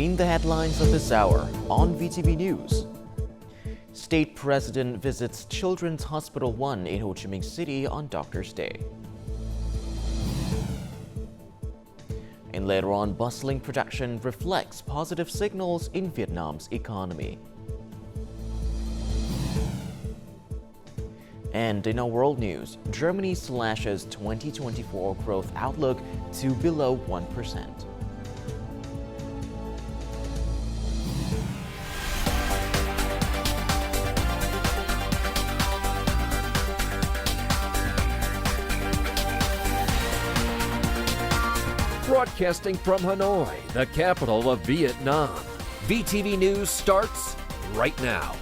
In the headlines of this hour on VTV News, State President visits Children's Hospital 1 in Ho Chi Minh City on Doctor's Day. And later on, bustling production reflects positive signals in Vietnam's economy. And in our world news, Germany slashes 2024 growth outlook to below 1%. Broadcasting from Hanoi, the capital of Vietnam, VTV News starts right now.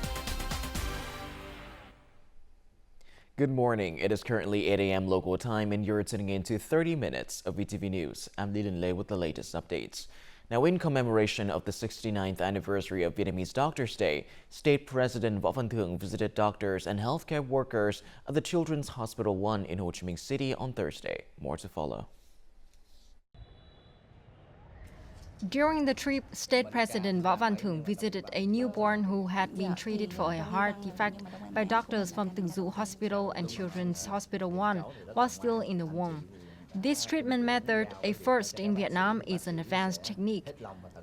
Good morning. It is currently 8 a.m. local time and you're tuning in to 30 minutes of VTV News. I'm Lilin Lei with the latest updates. Now, in commemoration of the 69th anniversary of Vietnamese Doctor's Day, State President Võ Văn Thưởng visited doctors and healthcare workers at the Children's Hospital 1 in Ho Chi Minh City on Thursday. More to follow. During the trip, State President Võ Văn Thưởng visited a newborn who had been treated for a heart defect by doctors from Từng Du Hospital and Children's Hospital 1 while still in the womb. This treatment method, a first in Vietnam, is an advanced technique.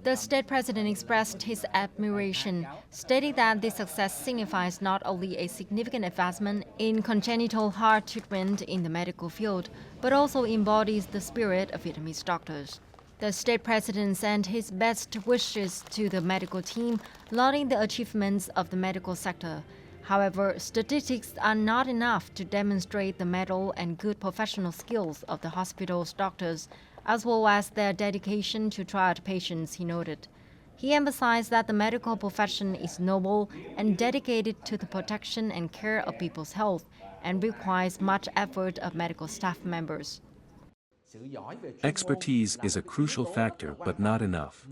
The State President expressed his admiration, stating that this success signifies not only a significant advancement in congenital heart treatment in the medical field, but also embodies the spirit of Vietnamese doctors. The State President sent his best wishes to the medical team, lauding the achievements of the medical sector. However, statistics are not enough to demonstrate the mettle and good professional skills of the hospital's doctors, as well as their dedication to triage patients, he noted. He emphasized that the medical profession is noble and dedicated to the protection and care of people's health and requires much effort of medical staff members. Expertise is a crucial factor, but not enough.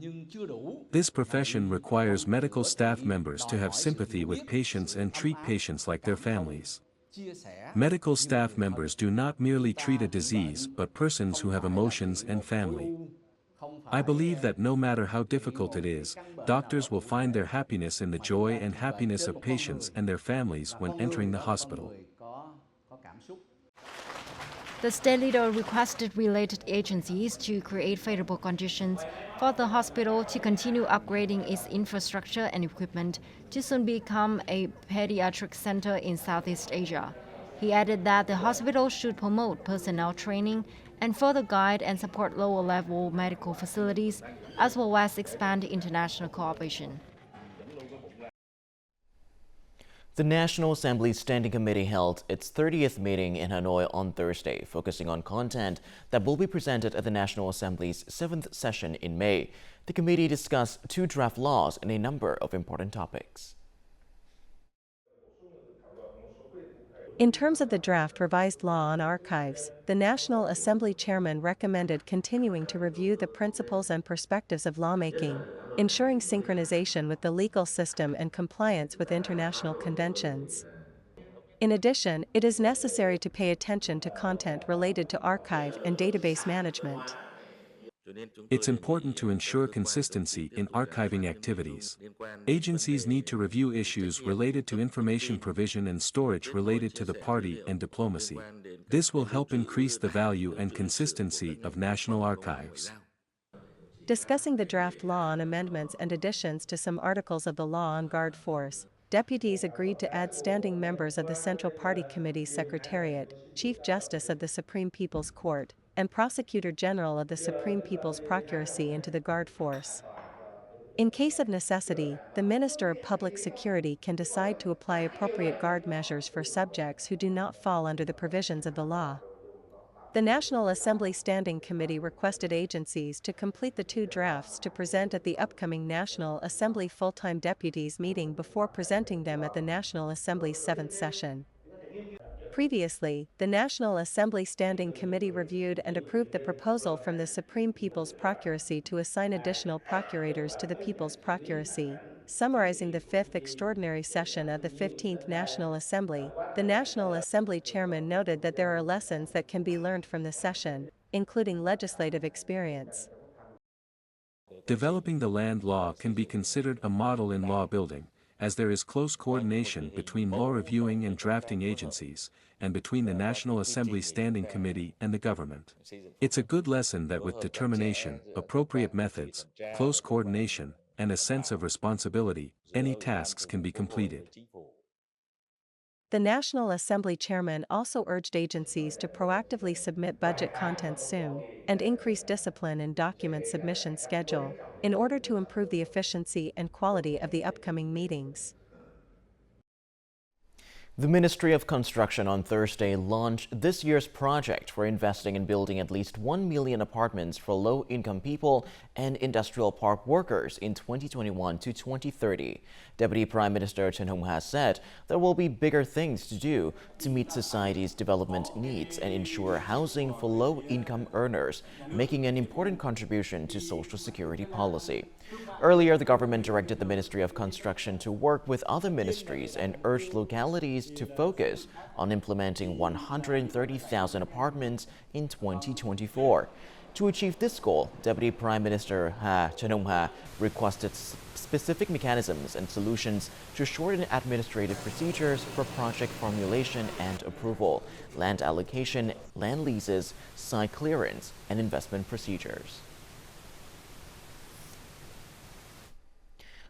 This profession requires medical staff members to have sympathy with patients and treat patients like their families. Medical staff members do not merely treat a disease, but persons who have emotions and family. I believe that no matter how difficult it is, doctors will find their happiness in the joy and happiness of patients and their families when entering the hospital. The state leader requested related agencies to create favorable conditions for the hospital to continue upgrading its infrastructure and equipment to soon become a pediatric center in Southeast Asia. He added that the hospital should promote personnel training and further guide and support lower-level medical facilities, as well as expand international cooperation. The National Assembly Standing Committee held its 30th meeting in Hanoi on Thursday, focusing on content that will be presented at the National Assembly's 7th session in May. The committee discussed 2 draft laws and a number of important topics. In terms of the draft revised law on archives, the National Assembly chairman recommended continuing to review the principles and perspectives of lawmaking, ensuring synchronization with the legal system and compliance with international conventions. In addition, it is necessary to pay attention to content related to archive and database management. It's important to ensure consistency in archiving activities. Agencies need to review issues related to information provision and storage related to the party and diplomacy. This will help increase the value and consistency of national archives. Discussing the draft law on amendments and additions to some articles of the law on guard force, deputies agreed to add standing members of the Central Party Committee's Secretariat, Chief Justice of the Supreme People's Court, and Prosecutor General of the Supreme People's Procuracy into the guard force. In case of necessity, the Minister of Public Security can decide to apply appropriate guard measures for subjects who do not fall under the provisions of the law. The National Assembly Standing Committee requested agencies to complete the 2 drafts to present at the upcoming National Assembly full-time deputies meeting before presenting them at the National Assembly's 7th session. Previously, the National Assembly Standing Committee reviewed and approved the proposal from the Supreme People's Procuracy to assign additional procurators to the People's Procuracy. Summarizing the 5th extraordinary session of the 15th National Assembly, the National Assembly chairman noted that there are lessons that can be learned from the session, including legislative experience. Developing the land law can be considered a model in law building, as there is close coordination between law reviewing and drafting agencies, and between the National Assembly Standing Committee and the government. It's a good lesson that with determination, appropriate methods, close coordination, and a sense of responsibility, any tasks can be completed. The National Assembly chairman also urged agencies to proactively submit budget contents soon, and increase discipline in document submission schedule, in order to improve the efficiency and quality of the upcoming meetings. The Ministry of Construction on Thursday launched this year's project for investing in building at least 1 million apartments for low-income people and industrial park workers in 2021 to 2030. Deputy Prime Minister Chen Hong-ha said there will be bigger things to do to meet society's development needs and ensure housing for low-income earners, making an important contribution to social security policy. Earlier, the government directed the Ministry of Construction to work with other ministries and urged localities to focus on implementing 130,000 apartments in 2024. To achieve this goal, Deputy Prime Minister Chen Hong-ha requested specific mechanisms and solutions to shorten administrative procedures for project formulation and approval, land allocation, land leases, site clearance, and investment procedures.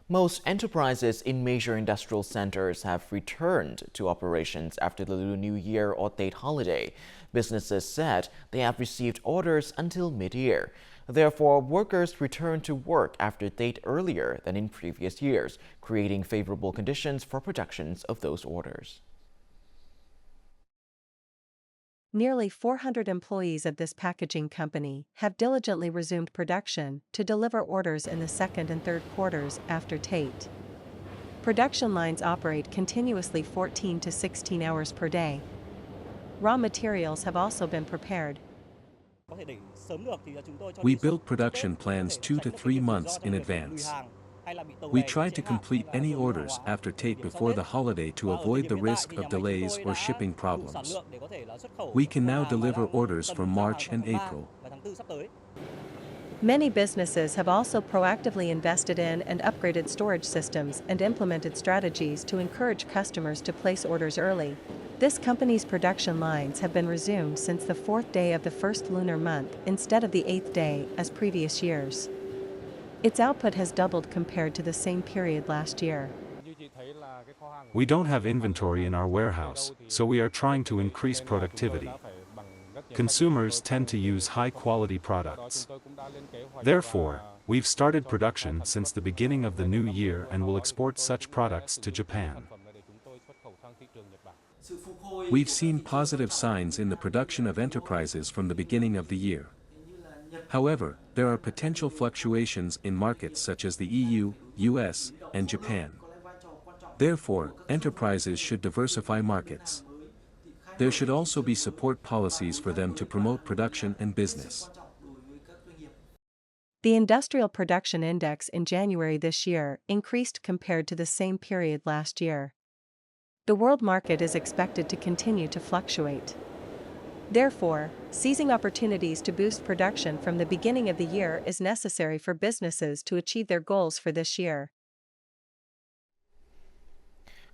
Most enterprises in major industrial centers have returned to operations after the Lunar New Year or Tet holiday. Businesses said they have received orders until mid-year. Therefore, workers returned to work after Tet earlier than in previous years, creating favorable conditions for productions of those orders. Nearly 400 employees of this packaging company have diligently resumed production to deliver orders in the second and third quarters after Tet. Production lines operate continuously 14 to 16 hours per day. Raw materials have also been prepared. We build production plans 2 to 3 months in advance. We try to complete any orders after Tet before the holiday to avoid the risk of delays or shipping problems. We can now deliver orders for March and April. Many businesses have also proactively invested in and upgraded storage systems and implemented strategies to encourage customers to place orders early. This company's production lines have been resumed since the 4th day of the first lunar month instead of the 8th day as previous years. Its output has doubled compared to the same period last year. We don't have inventory in our warehouse, so we are trying to increase productivity. Consumers tend to use high-quality products. Therefore, we've started production since the beginning of the new year and will export such products to Japan. We've seen positive signs in the production of enterprises from the beginning of the year. However, there are potential fluctuations in markets such as the EU, US, and Japan. Therefore, enterprises should diversify markets. There should also be support policies for them to promote production and business. The Industrial Production Index in January this year increased compared to the same period last year. The world market is expected to continue to fluctuate. Therefore, seizing opportunities to boost production from the beginning of the year is necessary for businesses to achieve their goals for this year.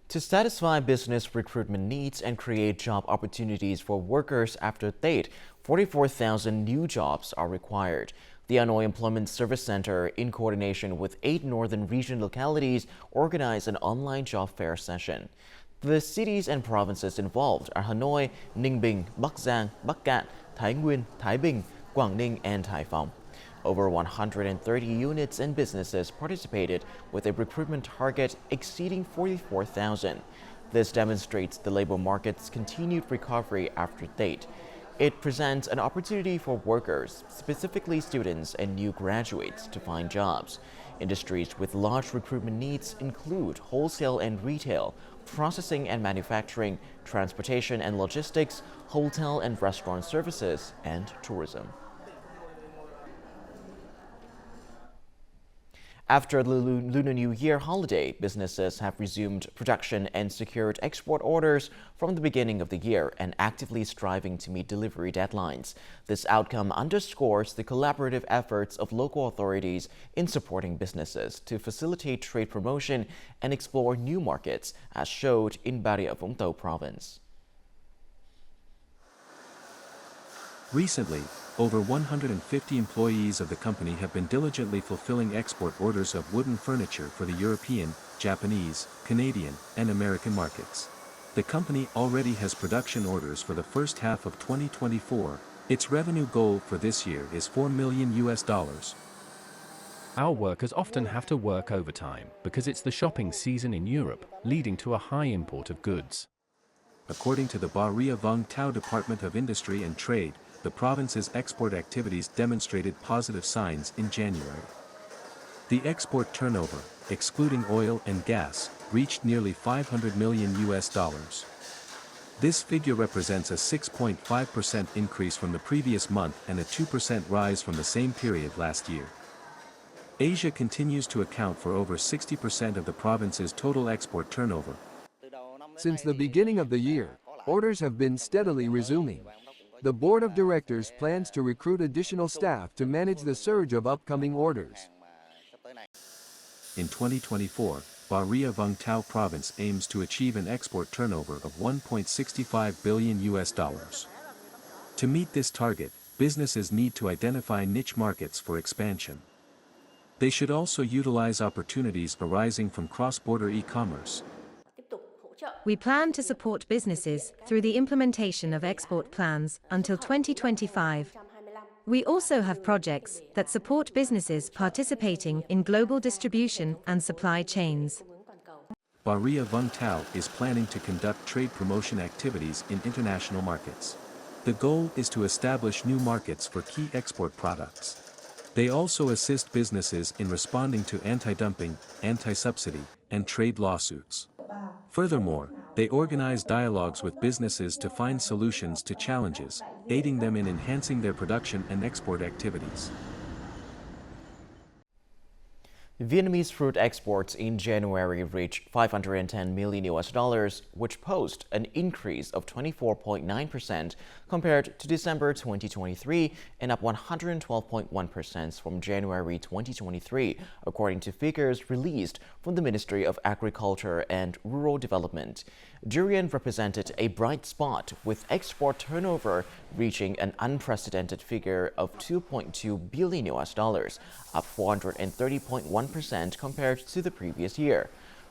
To satisfy business recruitment needs and create job opportunities for workers after Tet, 44,000 new jobs are required. The Hanoi Employment Service Center, in coordination with 8 northern region localities, organized an online job fair session. The cities and provinces involved are Hanoi, Ninh Bình, Bắc Giang, Bắc Cạn, Thái Nguyên, Thái Bình, Quảng Ninh, and Hải Phòng. Over 130 units and businesses participated with a recruitment target exceeding 44,000. This demonstrates the labor market's continued recovery after Tet. It presents an opportunity for workers, specifically students and new graduates, to find jobs. Industries with large recruitment needs include wholesale and retail, processing and manufacturing, transportation and logistics, hotel and restaurant services, and tourism. After the Lunar New Year holiday, businesses have resumed production and secured export orders from the beginning of the year and actively striving to meet delivery deadlines. This outcome underscores the collaborative efforts of local authorities in supporting businesses to facilitate trade promotion and explore new markets, as showed in Bà Rịa Vũng Tàu province. Recently, over 150 employees of the company have been diligently fulfilling export orders of wooden furniture for the European, Japanese, Canadian, and American markets. The company already has production orders for the first half of 2024. Its revenue goal for this year is $4 million. Our workers often have to work overtime because it's the shopping season in Europe, leading to a high import of goods. According to the Bà Rịa Vũng Tàu Department of Industry and Trade, the province's export activities demonstrated positive signs in January. The export turnover, excluding oil and gas, reached nearly $500 million. This figure represents a 6.5% increase from the previous month and a 2% rise from the same period last year. Asia continues to account for over 60% of the province's total export turnover. Since the beginning of the year, orders have been steadily resuming. The board of directors plans to recruit additional staff to manage the surge of upcoming orders. In 2024, Bà Rịa Vũng Tàu province aims to achieve an export turnover of $1.65 billion. To meet this target, businesses need to identify niche markets for expansion. They should also utilize opportunities arising from cross-border e-commerce. We plan to support businesses through the implementation of export plans until 2025. We also have projects that support businesses participating in global distribution and supply chains. Bà Rịa Vũng Tàu is planning to conduct trade promotion activities in international markets. The goal is to establish new markets for key export products. They also assist businesses in responding to anti-dumping, anti-subsidy, and trade lawsuits. Furthermore, they organize dialogues with businesses to find solutions to challenges, aiding them in enhancing their production and export activities. Vietnamese fruit exports in January reached $510 million, which posed an increase of 24.9% compared to December 2023 and up 112.1% from January 2023, according to figures released from the Ministry of Agriculture and Rural Development. Durian represented a bright spot, with export turnover reaching an unprecedented figure of $2.2 billion, up 430.1% compared to the previous year.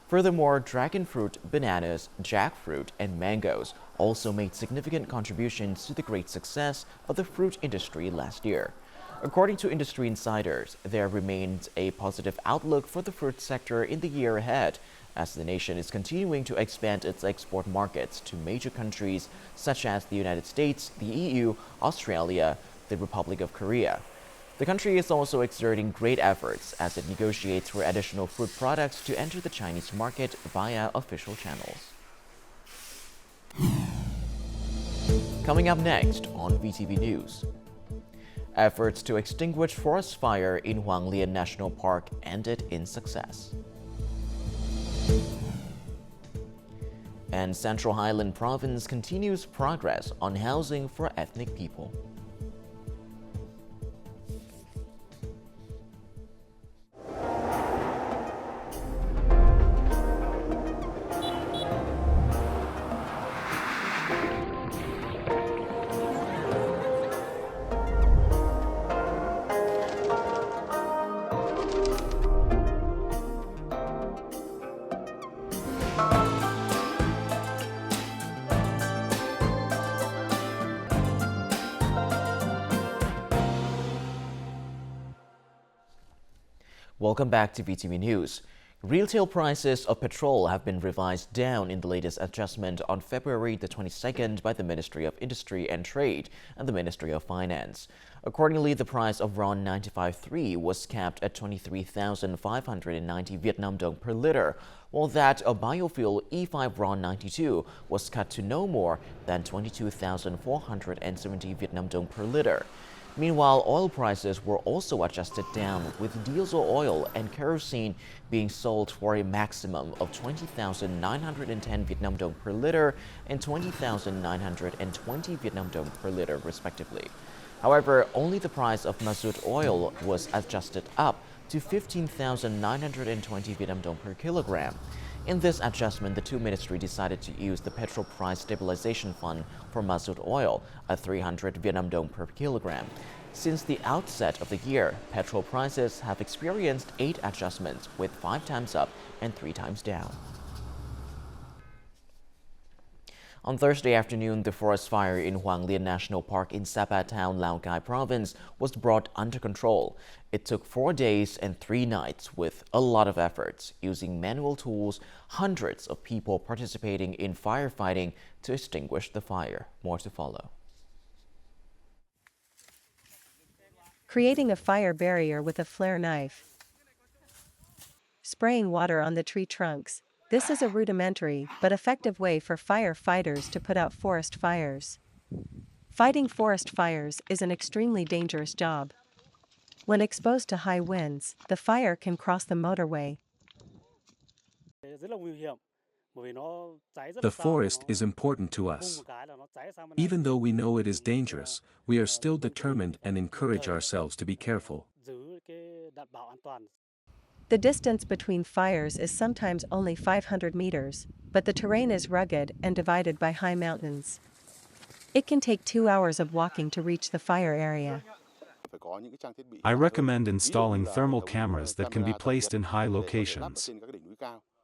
Furthermore, dragon fruit, bananas, jackfruit, and mangoes also made significant contributions to the great success of the fruit industry last year. According to industry insiders, there remains a positive outlook for the fruit sector in the year ahead, as the nation is continuing to expand its export markets to major countries such as the United States, the EU, Australia, the Republic of Korea. The country is also exerting great efforts as it negotiates for additional fruit products to enter the Chinese market via official channels. Coming up next on VTV News. Efforts to extinguish forest fire in Hoàng Liên National Park ended in success. And Central Highland Province continues progress on housing for ethnic people. Welcome back to VTV News. Retail prices of petrol have been revised down in the latest adjustment on February the 22nd by the Ministry of Industry and Trade and the Ministry of Finance. Accordingly, the price of RON 95.3 was capped at 23,590 Vietnam dong per liter, while that of biofuel E5 RON 92 was cut to no more than 22,470 Vietnam dong per liter. Meanwhile, oil prices were also adjusted down, with diesel oil and kerosene being sold for a maximum of 20,910 Vietnam dong per liter and 20,920 Vietnam dong per liter, respectively. However, only the price of mazout oil was adjusted up to 15,920 Vietnam dong per kilogram. In this adjustment, the two ministries decided to use the Petrol Price Stabilization Fund for mazout oil at 300 Vietnam dong per kilogram. Since the outset of the year, petrol prices have experienced 8 adjustments, with 5 times up and 3 times down. On Thursday afternoon, the forest fire in Hoang Liên National Park in Sapa Town, Lao Cai Province was brought under control. It took 4 days and 3 nights with a lot of efforts, using manual tools, hundreds of people participating in firefighting to extinguish the fire. More to follow. Creating a fire barrier with a flare knife. Spraying water on the tree trunks. This is a rudimentary but effective way for firefighters to put out forest fires. Fighting forest fires is an extremely dangerous job. When exposed to high winds, the fire can cross the motorway. The forest is important to us. Even though we know it is dangerous, we are still determined and encourage ourselves to be careful. The distance between fires is sometimes only 500 meters, but the terrain is rugged and divided by high mountains. It can take 2 hours of walking to reach the fire area. I recommend installing thermal cameras that can be placed in high locations.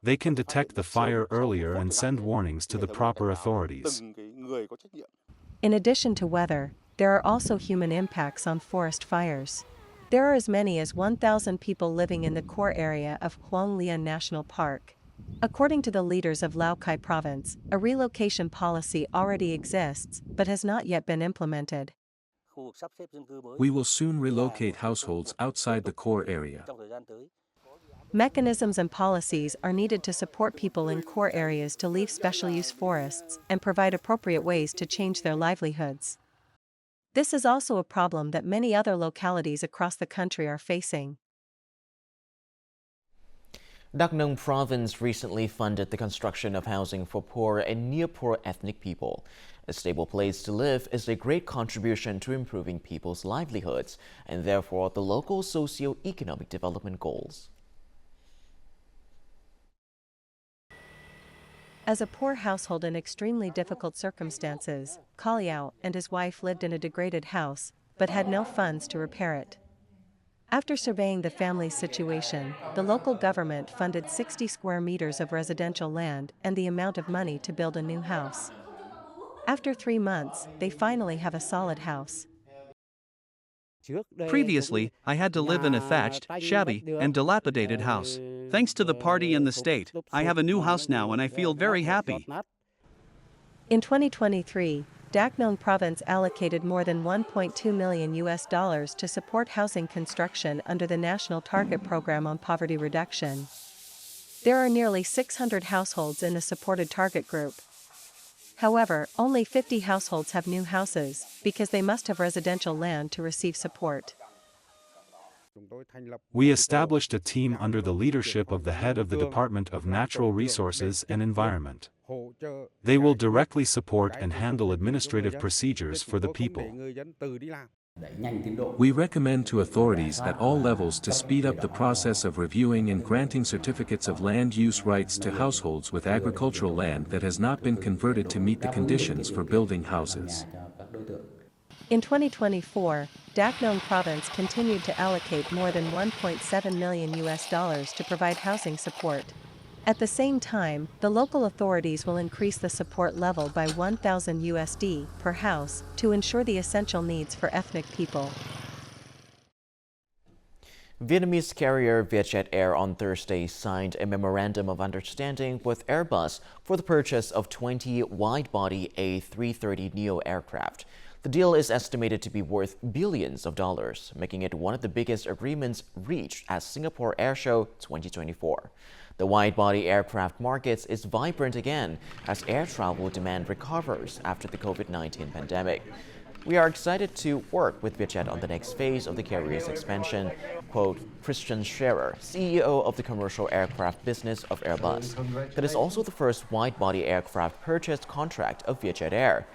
They can detect the fire earlier and send warnings to the proper authorities. In addition to weather, there are also human impacts on forest fires. There are as many as 1,000 people living in the core area of Hoang Liên National Park. According to the leaders of Lao Cai Province, a relocation policy already exists but has not yet been implemented. We will soon relocate households outside the core area. Mechanisms and policies are needed to support people in core areas to leave special use forests and provide appropriate ways to change their livelihoods. This is also a problem that many other localities across the country are facing. Đắk Nông Province recently funded the construction of housing for poor and near-poor ethnic people. A stable place to live is a great contribution to improving people's livelihoods and therefore the local socio-economic development goals. As a poor household in extremely difficult circumstances, Kaliao and his wife lived in a degraded house, but had no funds to repair it. After surveying the family's situation, the local government funded 60 square meters of residential land and the amount of money to build a new house. After 3 months, they finally have a solid house. Previously, I had to live in a thatched, shabby, and dilapidated house. Thanks to the party and the state, I have a new house now and I feel very happy. In 2023, Đắk Nông Province allocated more than $1.2 million to support housing construction under the National Target Program on Poverty Reduction. There are nearly 600 households in the supported target group. However, only 50 households have new houses, because they must have residential land to receive support. We established a team under the leadership of the head of the Department of Natural Resources and Environment. They will directly support and handle administrative procedures for the people. We recommend to authorities at all levels to speed up the process of reviewing and granting certificates of land use rights to households with agricultural land that has not been converted to meet the conditions for building houses. In 2024, Đắk Nông Province continued to allocate more than $1.7 million to provide housing support. At the same time, the local authorities will increase the support level by $1,000 per house to ensure the essential needs for ethnic people. Vietnamese carrier Vietjet Air on Thursday signed a memorandum of understanding with Airbus for the purchase of 20 wide-body A330neo aircraft. The deal is estimated to be worth billions of dollars, making it one of the biggest agreements reached at Singapore Airshow 2024. The wide-body aircraft market is vibrant again as air travel demand recovers after the COVID-19 pandemic. We are excited to work with Vietjet on the next phase of the carrier's expansion, quote Christian Scherer, CEO of the commercial aircraft business of Airbus. That is also the first wide-body aircraft purchase contract of Vietjet Air.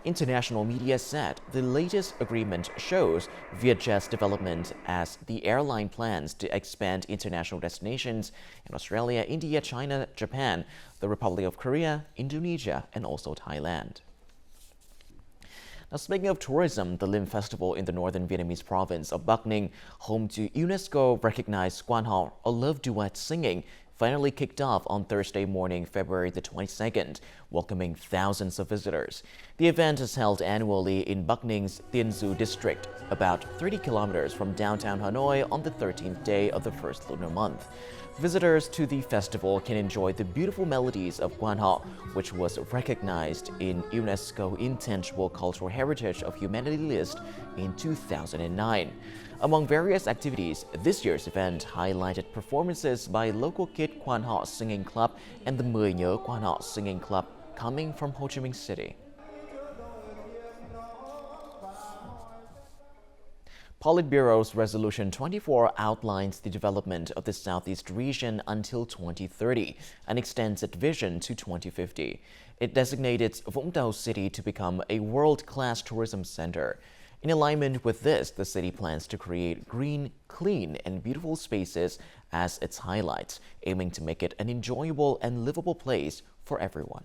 International media said the latest agreement shows Vietjet's development as the airline plans to expand international destinations in Australia, India, China, Japan, the Republic of Korea, Indonesia, and also Thailand. Now, speaking of tourism, the Vinh Festival in the northern Vietnamese province of Bắc Ninh, home to UNESCO-recognized Quan Họ, a love duet singing, finally kicked off on Thursday morning, February the 22nd, welcoming thousands of visitors. The event is held annually in Bắc Ning's Tiên Du district, about 30 kilometers from downtown Hanoi on the 13th day of the first lunar month. Visitors to the festival can enjoy the beautiful melodies of Quan Họ, which was recognized in UNESCO Intangible Cultural Heritage of Humanity list in 2009. Among various activities, this year's event highlighted performances by local Kid Quan Họ Singing Club and the Mười Nhớ Quan Họ Singing Club coming from Ho Chi Minh City. Politburo's Resolution 24 outlines the development of the Southeast region until 2030 and extends its vision to 2050. It designated Vũng Tàu City to become a world-class tourism center. In alignment with this, the city plans to create green, clean, and beautiful spaces as its highlights, aiming to make it an enjoyable and livable place for everyone.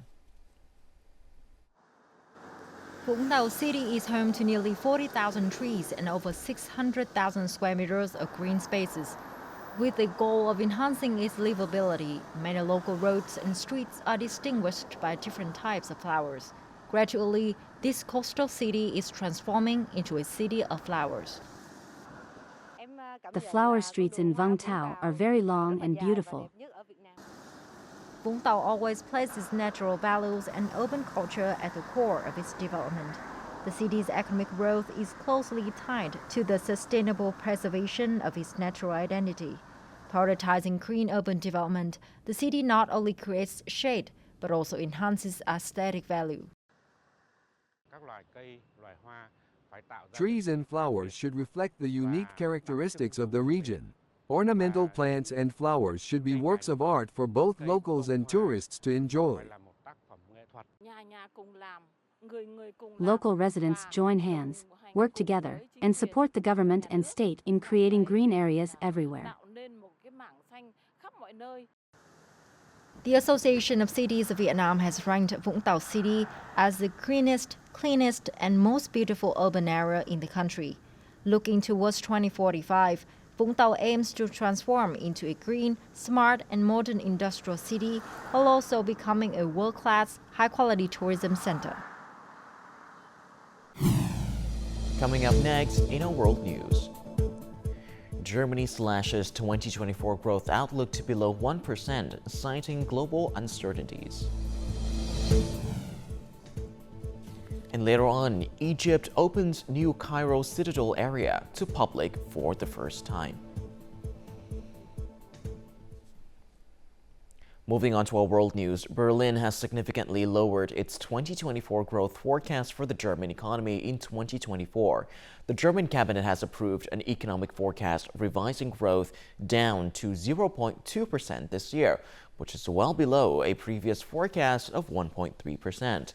Vũng Tàu City is home to nearly 40,000 trees and over 600,000 square meters of green spaces. With the goal of enhancing its livability, many local roads and streets are distinguished by different types of flowers. Gradually, this coastal city is transforming into a city of flowers. The flower streets in Vũng Tàu are very long and beautiful. Vũng Tàu always places natural values and open culture at the core of its development. The city's economic growth is closely tied to the sustainable preservation of its natural identity. Prioritizing green urban development, the city not only creates shade, but also enhances aesthetic value. Trees and flowers should reflect the unique characteristics of the region. Ornamental plants and flowers should be works of art for both locals and tourists to enjoy. Local residents join hands, work together, and support the government and state in creating green areas everywhere. The Association of Cities of Vietnam has ranked Vũng Tàu City as the greenest, cleanest, and most beautiful urban area in the country. Looking towards 2045, Vũng Tàu aims to transform into a green, smart, and modern industrial city while also becoming a world-class, high-quality tourism center. Coming up next in our world news. Germany slashes 2024 growth outlook to below 1%, citing global uncertainties. And later on, Egypt opens new Cairo Citadel area to public for the first time. Moving on to our world news, Berlin has significantly lowered its 2024 growth forecast for the German economy in 2024. The German cabinet has approved an economic forecast revising growth down to 0.2% this year, which is well below a previous forecast of 1.3%.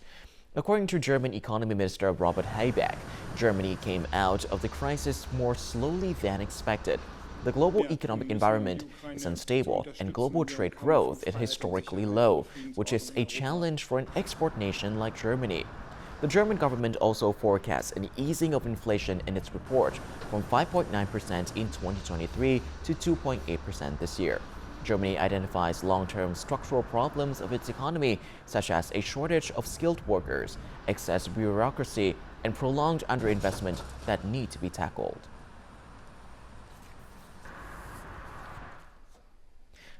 According to German Economy Minister Robert Habeck, Germany came out of the crisis more slowly than expected. The global economic environment is unstable and global trade growth is historically low, which is a challenge for an export nation like Germany. The German government also forecasts an easing of inflation in its report from 5.9% in 2023 to 2.8% this year. Germany identifies long-term structural problems of its economy, such as a shortage of skilled workers, excess bureaucracy, and prolonged underinvestment that need to be tackled.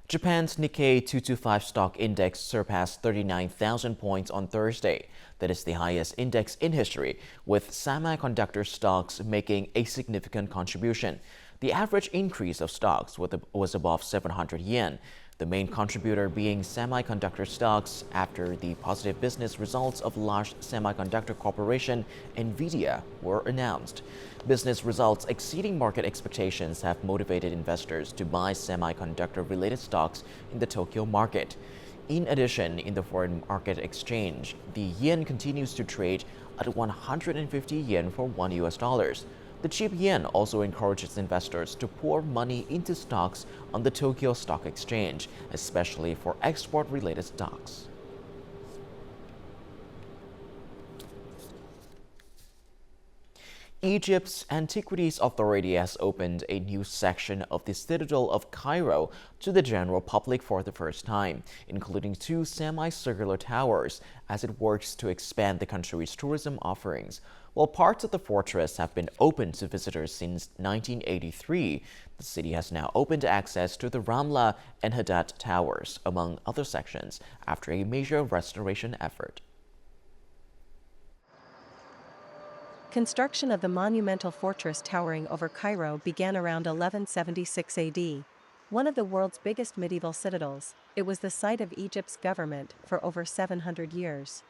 Japan's Nikkei 225 stock index surpassed 39,000 points on Thursday. That is the highest index in history, with semiconductor stocks making a significant contribution. The average increase of stocks was above 700 yen. The main contributor being semiconductor stocks after the positive business results of large semiconductor corporation NVIDIA were announced. Business results exceeding market expectations have motivated investors to buy semiconductor-related stocks in the Tokyo market. In addition, in the foreign market exchange, the yen continues to trade at 150 yen for $1. The cheap yen also encourages investors to pour money into stocks on the Tokyo Stock Exchange, especially for export-related stocks. Egypt's Antiquities Authority has opened a new section of the Citadel of Cairo to the general public for the first time, including 2 semicircular towers, as it works to expand the country's tourism offerings. While parts of the fortress have been open to visitors since 1983, the city has now opened access to the Ramla and Hadad towers, among other sections, after a major restoration effort. Construction of the monumental fortress towering over Cairo began around 1176 AD. One of the world's biggest medieval citadels, it was the site of Egypt's government for over 700 years.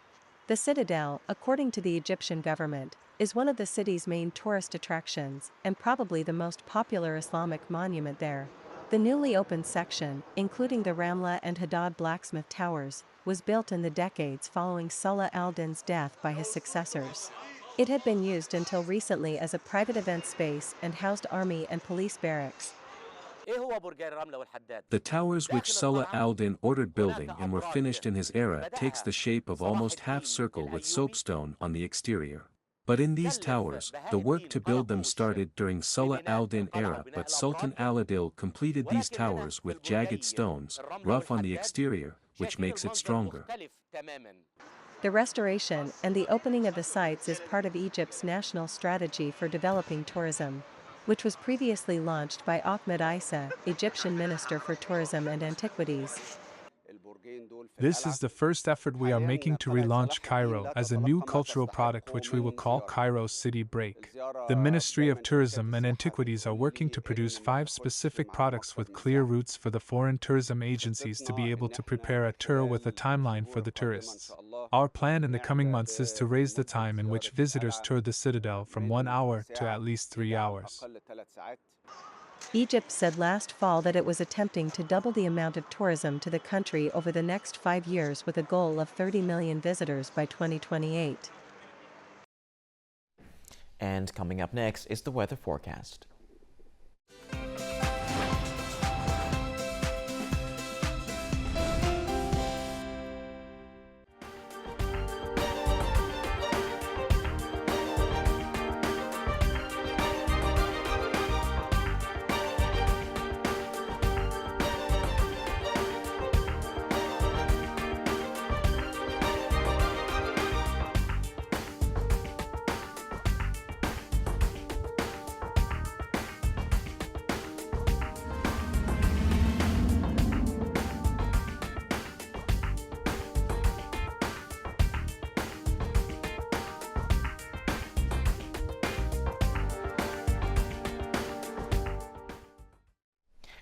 The citadel, according to the Egyptian government, is one of the city's main tourist attractions and probably the most popular Islamic monument there. The newly opened section, including the Ramla and Hadad blacksmith towers, was built in the decades following Salah al-Din's death by his successors. It had been used until recently as a private event space and housed army and police barracks. The towers which Salah al-Din ordered building and were finished in his era takes the shape of almost half-circle with soapstone on the exterior. But in these towers, the work to build them started during Salah al-Din era, but Sultan al-Adil completed these towers with jagged stones, rough on the exterior, which makes it stronger. The restoration and the opening of the sites is part of Egypt's national strategy for developing tourism, which was previously launched by Ahmed Issa, Egyptian Minister for Tourism and Antiquities. This is the first effort we are making to relaunch Cairo as a new cultural product which we will call Cairo City Break. The Ministry of Tourism and Antiquities are working to produce 5 specific products with clear routes for the foreign tourism agencies to be able to prepare a tour with a timeline for the tourists. Our plan in the coming months is to raise the time in which visitors tour the citadel from 1 hour to at least 3 hours. Egypt said last fall that it was attempting to double the amount of tourism to the country over the next 5 years with a goal of 30 million visitors by 2028. And coming up next is the weather forecast.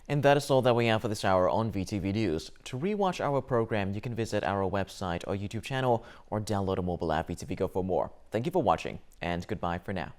And that is all that we have for this hour on VTV News. To rewatch our program, you can visit our website or YouTube channel or download a mobile app VTVgo for more. Thank you for watching, and goodbye for now.